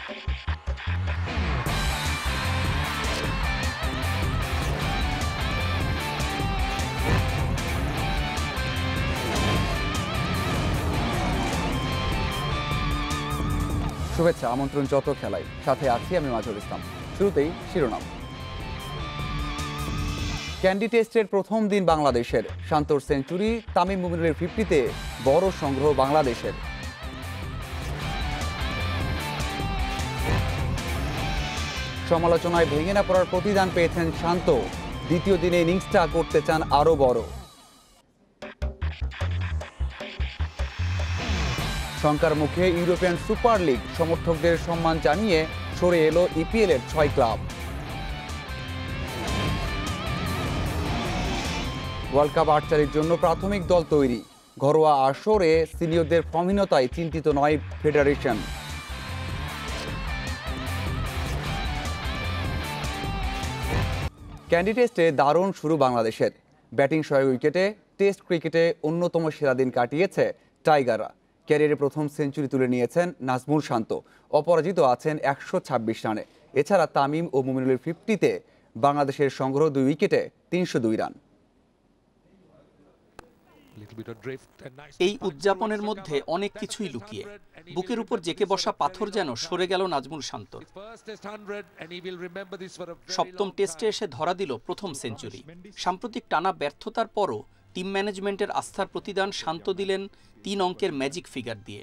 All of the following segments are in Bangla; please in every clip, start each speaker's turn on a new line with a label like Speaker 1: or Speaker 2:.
Speaker 1: শুভেচ্ছা, আমন্ত্রণ যত খেলায়, সাথে আছি আমি মাজহুর ইসলাম। শুরুতেই শিরোনাম। ক্যান্ডি টেস্টের প্রথম দিন বাংলাদেশের, শান্তর সেঞ্চুরি, তামিম মুমিনুলের 50-তে বড় সংগ্রহ বাংলাদেশের। সমালোচনায় ভেঙে না পড়ার প্রতিদান পেয়েছেন শান্ত, দ্বিতীয় দিনে ইনিংসটা করতে চান আরও বড়। শঙ্কার মুখে ইউরোপিয়ান সুপার লিগ, সমর্থকদের সম্মান জানিয়ে সরে এলো ইপিএল-এর 6 ক্লাব। ওয়ার্ল্ড কাপ আর্চারির জন্য প্রাথমিক দল তৈরি, ঘরোয়া আসরে সিনিয়রদের ফর্মহীনতায় চিন্তিত নয় ফেডারেশন। ক্যান্ডি টেস্টে দারুণ শুরু বাংলাদেশের, ব্যাটিং সহায়ক উইকেটে টেস্ট ক্রিকেটে অন্যতম সেরা দিন কাটিয়েছে টাইগাররা। ক্যারিয়ারে প্রথম সেঞ্চুরি তুলে নিয়েছেন নাজমুল শান্ত, অপরাজিত আছেন 126 রানে। এছাড়া তামিম ও মুমিনুলের 50-তে বাংলাদেশের সংগ্রহ 2 উইকেটে 302 রান।
Speaker 2: এই উদযাপনের মধ্যে অনেক কিছুই লুকিয়ে। বুকের উপর জেকে বসা পাথর যেন সরে গেল নাজমুল শান্ত। সপ্তম টেস্টে এসে ধরা দিল প্রথম সেঞ্চুরি। সাম্প্রতিক টানা ব্যর্থতার পরও টিম ম্যানেজমেন্টের আস্থার প্রতিদান শান্ত দিলেন 3 অঙ্কের ম্যাজিক ফিগার দিয়ে।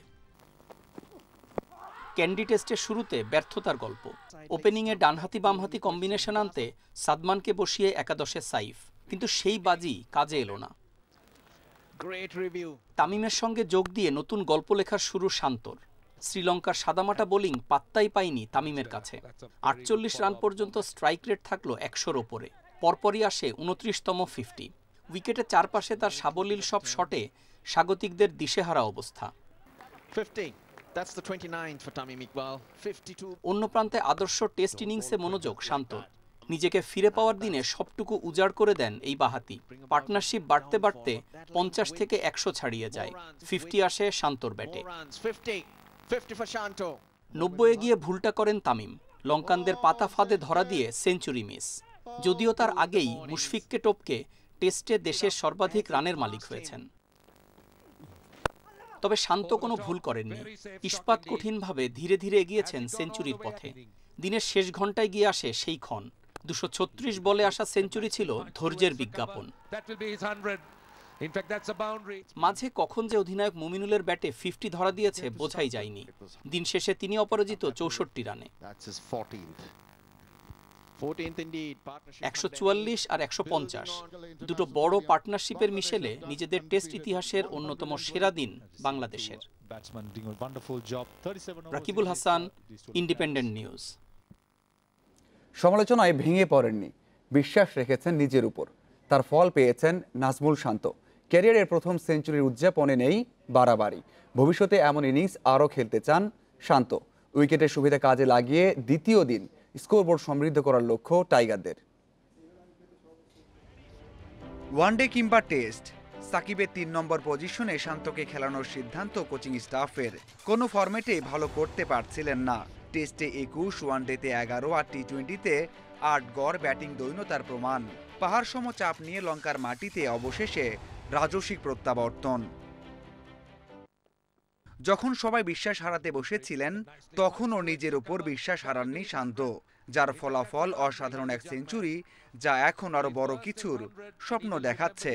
Speaker 2: ক্যান্ডি টেস্টের শুরুতে ব্যর্থতার গল্প। ওপেনিংয়ে ডানহাতি বামহাতি কম্বিনেশন আনতে সাদমানকে বসিয়ে একাদশে সাইফ, কিন্তু সেই বাজি কাজে এলো না। তামিমের সঙ্গে যোগ দিয়ে নতুন গল্প লেখার শুরু শান্তর। শ্রীলঙ্কার সাদামাটা বোলিং পাত্তাই পায়নি তামিমের কাছে। 48 রান পর্যন্ত স্ট্রাইক রেট থাকলো 100-র ওপরে। পরপরই আসে 29তম 50। উইকেটে চারপাশে তার সাবলীল সব শটে স্বাগতিকদের দিশেহারা অবস্থা। অন্য প্রান্তে আদর্শ টেস্ট ইনিংসে মনোযোগ শান্তর। নিজেকে ফিরে পাওয়ার দিনে সবটুকু উজাড় করে দেন এই বাহাতি। পার্টনারশিপ বাড়তে বাড়তে 50 থেকে 100 ছাড়িয়ে যায়। 50 আসে শান্তর ব্যাটে। 90 গিয়ে ভুলটা করেন তামিম। লঙ্কানদের পাতা ফাঁদে ধরা দিয়ে সেঞ্চুরি মিস। যদিও তার আগেই মুশফিককে টপকে টেস্টে দেশের সর্বাধিক রানের মালিক হয়েছেন। তবে শান্ত কোনো ভুল করেননি। ইস্পাত কঠিনভাবে ধীরে ধীরে এগিয়েছেন সেঞ্চুরির পথে। দিনের শেষ ঘন্টায় গিয়ে আসে সেই ক্ষণ। 236 বলে আসা সেঞ্চুরি ছিল ধৈর্যের বিজ্ঞাপন। মাঝে কখন যে অধিনায়ক মুমিনুলের ব্যাটে 50 ধরা দিয়েছে বোঝাই যায়নি। দিন শেষে তিনি অপরাজিত 64 রানে। 144 আর 150, দুটো বড় পার্টনারশিপের মিশেলে নিজেদের টেস্ট ইতিহাসের অন্যতম সেরা দিন বাংলাদেশের। Rakibul Hasan, independent news.
Speaker 1: সমালোচনায় ভেঙে পড়েননি, বিশ্বাস রেখেছেন নিজের উপর। তার ফল পেয়েছেন নাজমুল শান্ত। ক্যারিয়ারের প্রথম সেঞ্চুরির উদযাপনে নেই বাড়াবাড়ি। ভবিষ্যতে এমন ইনিংস আরও খেলতে চান শান্ত। উইকেটের সুবিধা কাজে লাগিয়ে দ্বিতীয় দিন স্কোরবোর্ড সমৃদ্ধ করার লক্ষ্য টাইগারদের। ওয়ানডে কিংবা টেস্ট, সাকিবের 3 নম্বর পজিশনে শান্তকে খেলানোর সিদ্ধান্ত কোচিং স্টাফের। কোনো ফরম্যাটে ভালো করতে পারছিলেন না। টেস্টে 21, ওয়ানডেতে 11 আর টি-20-তে 8 গড় ব্যাটিং দৈন্যতার প্রমাণ। পাহাড়সম চাপ নিয়ে লঙ্কার মাটিতে অবশেষে রাজস্বিক প্রত্যাবর্তন। যখন সবাই বিশ্বাস হারাতে বসেছিলেন, তখনও নিজের উপর বিশ্বাস হারাননি শান্ত, যার ফলাফল অসাধারণ এক সেঞ্চুরি, যা এখন আরো বড় কিছুর স্বপ্ন দেখাচ্ছে।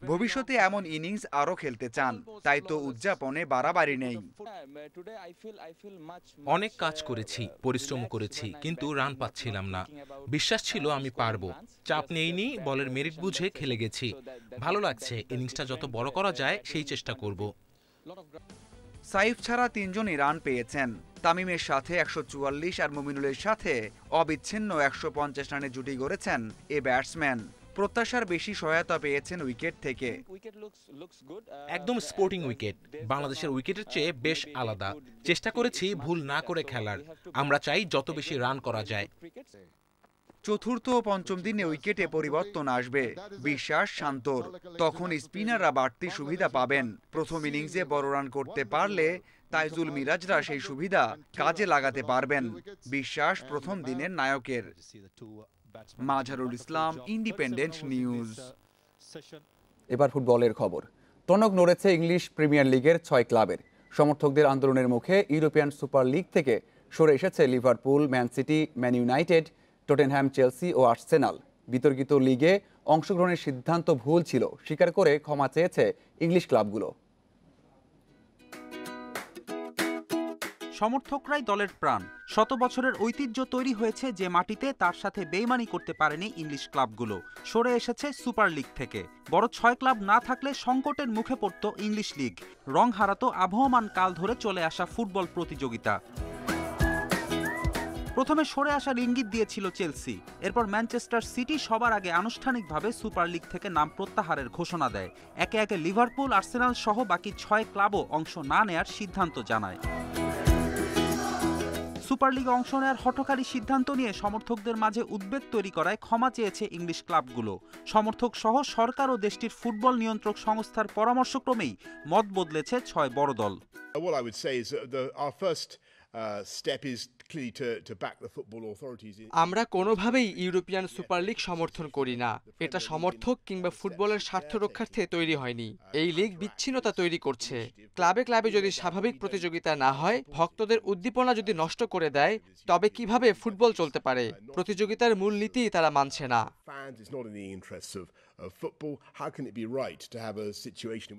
Speaker 1: ভবিষ্যতে এমন ইনিংস আরো খেলতে চান, তাই তো উদযাপনে বাড়াবাড়ি নেই।
Speaker 3: অনেক কাজ করেছি, পরিশ্রম করেছি, কিন্তু রান পাচ্ছিলাম না। বিশ্বাস ছিল আমি পারবো। চাপ নেইনি, বলের মেরিট বুঝে খেলে গেছি। ভালো লাগছে। ইনিংসটা যত বড় করা যায় সেই চেষ্টা করব।
Speaker 1: সাইফ ছাড়া 3 জনই রান পেয়েছেন। তামিমের সাথে 144 আর মুমিনুলের সাথে অবিচ্ছিন্ন 150 রানে জুটি গড়েছেন এ ব্যাটসম্যান। প্রত্যাশার বেশি সহায়তা পেয়েছেন উইকেট থেকে।
Speaker 3: একদম স্পোর্টিং উইকেট। বাংলাদেশের উইকেটের চেয়ে বেশ আলাদা। চেষ্টা করেছি ভুল না করে খেলার। আমরা চাই যত বেশি রান করা যায়।
Speaker 1: চতুর্থ ও পঞ্চম দিনে উইকেটে পরিবর্তন আসবে, বিশ্বাস শান্তর। তখন স্পিনাররা বাড়তি সুবিধা পাবেন। প্রথম ইনিংসে বড় রান করতে পারলে তাইজুল মিরাজরা সেই সুবিধা কাজে লাগাতে পারবেন, বিশ্বাস প্রথম দিনের নায়কের। Mazharul Islam, independent news.
Speaker 4: এবার ফুটবলের খবর। টনক নড়েছে ইংলিশ প্রিমিয়ার লিগের 6 ক্লাবের। সমর্থকদের আন্দোলনের মুখে ইউরোপিয়ান সুপার লিগ থেকে সরে এসেছে Liverpool, Man City, Man United, Tottenham, Chelsea ও আর্সেনাল। বিতর্কিত লিগে অংশগ্রহণের সিদ্ধান্ত ভুল ছিল স্বীকার করে ক্ষমা চেয়েছে ইংলিশ ক্লাবগুলো।
Speaker 5: সমর্থকরাই দলের প্রাণ। শত বছরের ঐতিহ্য তৈরি হয়েছে যে মাটিতে, তার সাথে বেইমানি করতে পারেনি ইংলিশ ক্লাবগুলো। সরে এসেছে সুপার লিগ থেকে। বড় 6 ক্লাব না থাকলে সংকটের মুখে পড়ত ইংলিশ লিগ, রং হারাতো আবহমান কাল ধরে চলে আসা ফুটবল প্রতিযোগিতা। প্রথমে সরে আসার ইঙ্গিত দিয়েছিল চেলসি, এরপর ম্যানচেস্টার সিটি সবার আগে আনুষ্ঠানিকভাবে সুপার লিগ থেকে নাম প্রত্যাহারের ঘোষণা দেয়। একে একে লিভারপুল, আর্সেনাল সহ বাকি 6 ক্লাবও অংশ না নেয়ার সিদ্ধান্ত জানায়। সুপার লিগে অংশ নেওয়ার হঠকারী সিদ্ধান্ত নিয়ে সমর্থকদের মাঝে উদ্বেগ তৈরি করায় ক্ষমা চেয়েছে ইংলিশ ক্লাবগুলো। সমর্থক সহ সরকার ও দেশটির ফুটবল নিয়ন্ত্রক সংস্থার পরামর্শক্রমেই মত বদলেছে 6 বড় দল।
Speaker 6: What I would say is that our first step is clearly to back the football authorities.
Speaker 7: আমরা কোনোভাবেই ইউরোপিয়ান সুপার লিগ সমর্থন করি না। এটা সমর্থক কিংবা ফুটবলের স্বার্থ রক্ষার্থে তৈরি হয়নি। এই লিগ বিচ্ছিন্নতা তৈরি করছে। ক্লাবে ক্লাবে যদি স্বাভাবিক প্রতিযোগিতা না হয়, ভক্তদের উদ্দীপনা যদি নষ্ট করে দেয়, তবে কিভাবে ফুটবল চলতে পারে? প্রতিযোগিতার মূলনীতি তারা মানছে না।
Speaker 6: Fans, it's not in the interests of football. How can it be right to have a situation?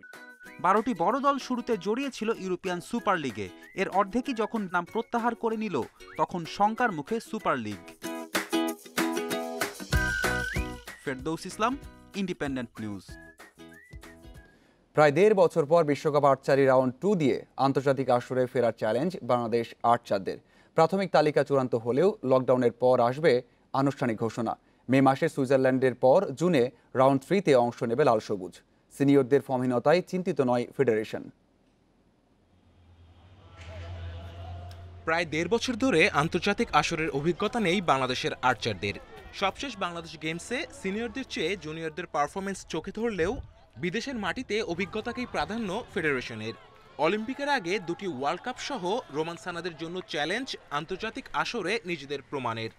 Speaker 5: 12টি বড় দল শুরুতে জড়িয়েছিল ইউরোপিয়ান সুপার লিগে। এর অর্ধেকই যখন নাম প্রত্যাহার করে নিল, তখন শঙ্কার মুখে সুপার লিগ। ফেরদৌস ইসলাম, ইন্ডিপেন্ডেন্ট নিউজ।
Speaker 4: প্রায় 1.5 বছর পর বিশ্বকাপ আর্চারি রাউন্ড 2 দিয়ে আন্তর্জাতিক আসরে ফেরার চ্যালেঞ্জ বাংলাদেশ আর্চারদের। প্রাথমিক তালিকা চূড়ান্ত হলেও লকডাউনের পর আসবে আনুষ্ঠানিক ঘোষণা। মে মাসে সুইজারল্যান্ডের পর জুনে রাউন্ড 3-তে অংশ নেবে লাল সবুজ। সিনিয়রদের ফর্মহীনতায় চিন্তিত নয় ফেডারেশন।
Speaker 3: প্রায় 1.5 বছর ধরে আন্তর্জাতিক আসরের অভিজ্ঞতা নেই বাংলাদেশের আর্চারদের। সবশেষ বাংলাদেশ গেমসে সিনিয়রদের চেয়ে জুনিয়রদের পারফরমেন্স চোখে ধরলেও বিদেশের মাটিতে অভিজ্ঞতাকেই প্রাধান্য ফেডারেশনের। অলিম্পিকের আগে 2টি ওয়ার্ল্ড কাপ সহ রোমানসানাদের জন্য চ্যালেঞ্জ আন্তর্জাতিক আসরে নিজেদের প্রমাণের।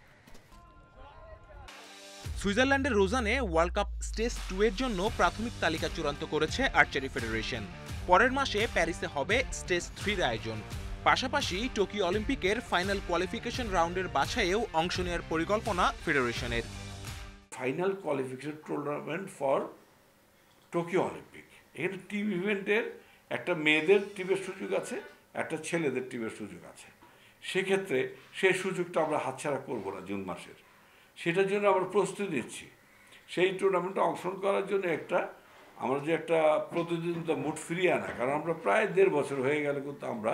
Speaker 3: সুইজারল্যান্ডের রোজানে ওয়ার্ল্ড কাপ স্টেজ 2 এর জন্য প্রাথমিক তালিকা চূড়ান্ত করেছে আর্চারি ফেডারেশন। পরের মাসে প্যারিসে হবে স্টেজ 3 এর আয়োজন। পাশাপাশি টোকিও অলিম্পিকের ফাইনাল কোয়ালিফিকেশন রাউন্ডের বাছাইয়েও অংশ নেওয়ার পরিকল্পনা ফেডারেশনের।
Speaker 8: Final qualification tournament for Tokyo Olympic, এখানে টিম ইভেন্টের একটা মেয়েদের টিমের সুযোগ আছে, একটা ছেলেদের টিমের সুযোগ আছে। সেক্ষেত্রে সেই সুযোগটা আমরা হাতছাড়া করবো না জুন মাসের। সেটার জন্য আমরা প্রস্তুতি নিচ্ছি। সেই টুর্নামেন্টে অংশগ্রহণ করার জন্য আমরা যে একটা প্রতিদ্বন্দ্বিতা মুড ফিরিয়ে আনা, কারণ আমরা প্রায় 1.5 বছর হয়ে গেলে কিন্তু আমরা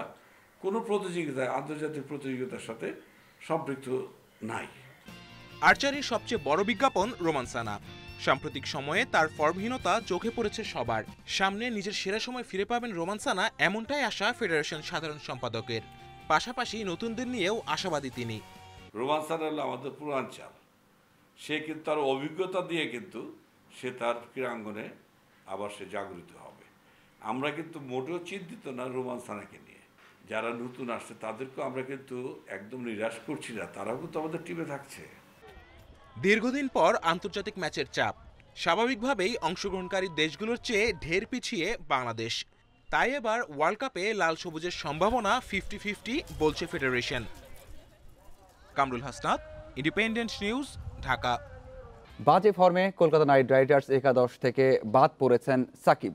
Speaker 8: কোনো প্রতিযোগিতায়, আন্তর্জাতিক প্রতিযোগিতার সাথে সম্পৃক্ত নাই।
Speaker 3: আর্চারির সবচেয়ে বড় বিজ্ঞাপন রোমানসানা। সাম্প্রতিক সময়ে তার ফর্মহীনতা চোখে পড়েছে সবার সামনে। নিজের সেরা সময় ফিরে পাবেন রোমানসানা, এমনটাই আশা ফেডারেশন সাধারণ সম্পাদকের। পাশাপাশি নতুনদের নিয়েও আশাবাদী তিনি।
Speaker 8: রোমানসানা হলো আমাদের পুরান চাল। সে কিন্তু তার অভিজ্ঞতা দিয়ে কিন্তু সে তার ক্রীড়াঙ্গনে আবার সে জাগরিত হবে। আমরা কিন্তু মোটেও চিন্তিত না রোমানসানাকে নিয়ে। যারা নতুন আসছে তাদেরকেও আমরা কিন্তু একদম নিরাশ করছি না, তারাও কিন্তু আমাদের টিমে থাকছে।
Speaker 3: দীর্ঘদিন পর আন্তর্জাতিক ম্যাচের চাপ। স্বাভাবিকভাবেই অংশগ্রহণকারী দেশগুলোর চেয়ে ঢের পিছিয়ে বাংলাদেশ। তাই এবার ওয়ার্ল্ড কাপে লাল সবুজের সম্ভাবনা 50-50 বলছে federation. Kamrul Hasnat, independent news, Dhaka.
Speaker 4: বাজে ফর্মে কলকাতা নাইট রাইডার্স একাদশ থেকে বাদ পড়েছেন সাকিব।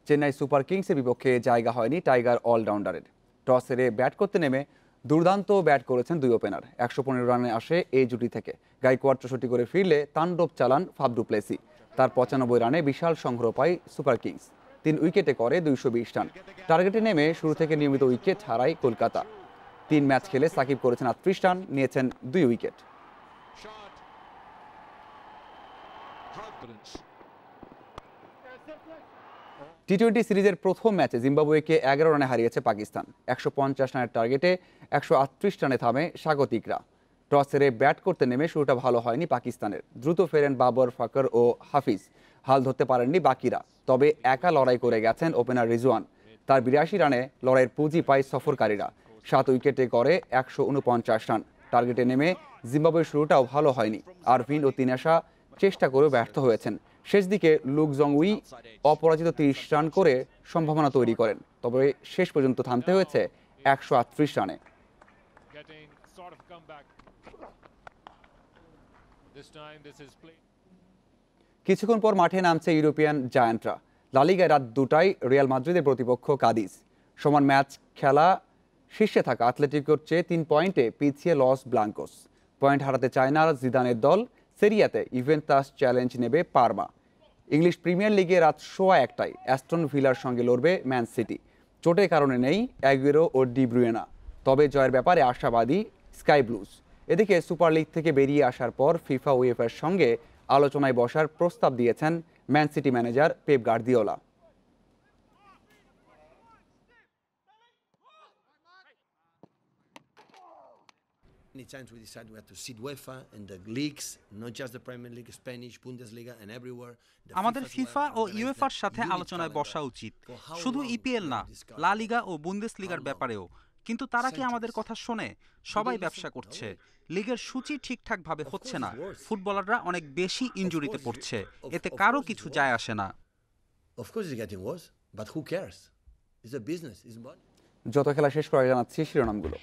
Speaker 4: চেন্নাই সুপার কিংসের বিপক্ষে জায়গা হয়নি টাইগার অলরাউন্ডারের। টস হেরে ব্যাট করতে নেমে দুর্দান্ত ব্যাট করেছেন 2 ওপেনার। 115 রানে আসে এই জুটি থেকে। গাইকোয়াড় 64 করে ফিরলে তাণ্ডব চালান ফাফ ডু প্লেসি। তার 95 রানে বিশাল সংগ্রহ পায় সুপার কিংস। 3 উইকেটে করে 220 রান। টার্গেটে নেমে শুরু থেকে নিয়মিত উইকেট হারায় কলকাতা। 3 ম্যাচ খেলে সাকিব করেছেন 38 রান, নিয়েছেন 2 উইকেট। টি-20 সিরিজের প্রথম ম্যাচে জিম্বাবুয়েকে 11 রানে হারিয়েছে পাকিস্তান। 150 রানের টার্গেটে 138 রানে থামে স্বাগতিকরা। টস হেরে ব্যাট করতে নেমে শুরুটা ভালো হয়নি পাকিস্তানের। দ্রুত ফেরেন বাবর, ফাকর ও হাফিজ। হাল ধরতে পারেননি বাকিরা, তবে একা লড়াই করে গেছেন ওপেনার রিজওয়ান। তার 82 রানে লড়াইয়ের পুঁজি পায় সফরকারীরা। 7 উইকেটে করে 149 রান। টার্গেটে নেমে জিম্বাবুয়ের শুরুটাও ভালো হয়নি। আরভিন ও তিনাশা চেষ্টা করেও ব্যর্থ হয়েছেন। শেষ দিকে লুক জংউই অপরাজিত 30 রান করে সম্ভাবনা তৈরি করেন, তবে শেষ পর্যন্ত থামতে হয়েছে 138 রানে। কিছুক্ষণ পর মাঠে নামছে ইউরোপিয়ান জায়ান্টরা। লা লিগায় রাত 2টায় রিয়াল মাদ্রিদের প্রতিপক্ষ কাদিজ। সমান ম্যাচ খেলা শীর্ষে থাকা আতলেটিকোর চেয়ে 3 পয়েন্টে পিছিয়ে লস ব্লাঙ্কোস। পয়েন্ট হারাতে চায় না জিদানের দল। সেরিয়াতে ইভেন্টাস চ্যালেঞ্জ নেবে পারমা। ইংলিশ প্রিমিয়ার লিগে রাত 1:15টায় অ্যাস্টন ভিলার সঙ্গে লড়বে ম্যান সিটি। চোটের কারণে নেই অ্যাগুয়েরো ও ডি ব্রুয়েনা, তবে জয়ের ব্যাপারে আশাবাদী স্কাই ব্লুজ। এদিকে সুপার লিগ থেকে বেরিয়ে আসার পর ফিফা উয়েফার সঙ্গে আলোচনায় বসার প্রস্তাব দিয়েছেন Man City manager Pep Guardiola.
Speaker 9: Many times we decided we had to seed UEFA and the leagues, not just the Premier League, Spanish, Bundesliga and everywhere.
Speaker 5: আমাদের ফিফা ও ইউএফার সাথে আলোচনায় বসা উচিত, শুধু ইপিএল না, লা লিগা ও বুন্দেসলিগার ব্যাপারেও। কিন্তু তারা কি আমাদের কথা শোনে? সবাই ব্যবসা করছে, লিগের সূচি ঠিকঠাকভাবে হচ্ছে না, ফুটবলাররা অনেক বেশি ইনজুরিতে পড়ছে, এতে কারো কিছু যায় আসে না।
Speaker 9: Of course it's getting worse, but who cares? It's a business, it's money.
Speaker 4: যত খেলা শেষ করে জানাচ্ছি শিরোনামগুলো।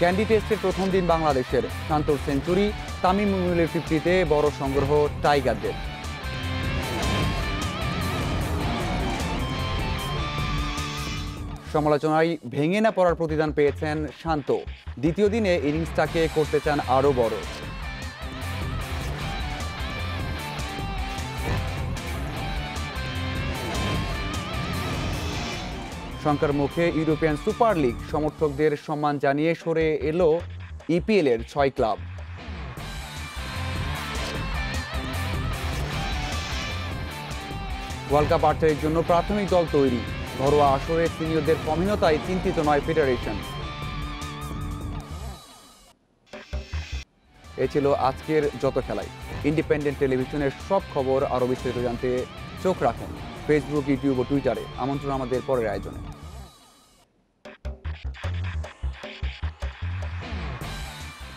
Speaker 4: ক্যান্ডি টেস্টের প্রথম দিন বাংলাদেশের। শান্তর সেঞ্চুরি, তামিম ইকবালের 50-তে বড় সংগ্রহ টাইগারদের। সমালোচনায় ভেঙে না পড়ার প্রতিদান পেয়েছেন শান্ত। দ্বিতীয় দিনে ইনিংসটাকে করতে চান আরও বড়। শঙ্কার মুখে ইউরোপিয়ান সুপার লিগ। সমর্থকদের সম্মান জানিয়ে সরে এলো ইপিএলের 6 ক্লাব। ওয়ার্ল্ড কাপ আর্চারির জন্য প্রাথমিক দল তৈরি। ঘরোয়া আসরে সিনিয়রদের কমহীনতায় চিন্তিত নয় ফেডারেশন। এ ছিল আজকের যত খেলায়। ইন্ডিপেন্ডেন্ট টেলিভিশনের সব খবর আরও বিস্তারিত জানতে চোখ রাখুন ফেসবুক, ইউটিউব ও টুইটারে। আমন্ত্রণ আমাদের পরের আয়োজনে।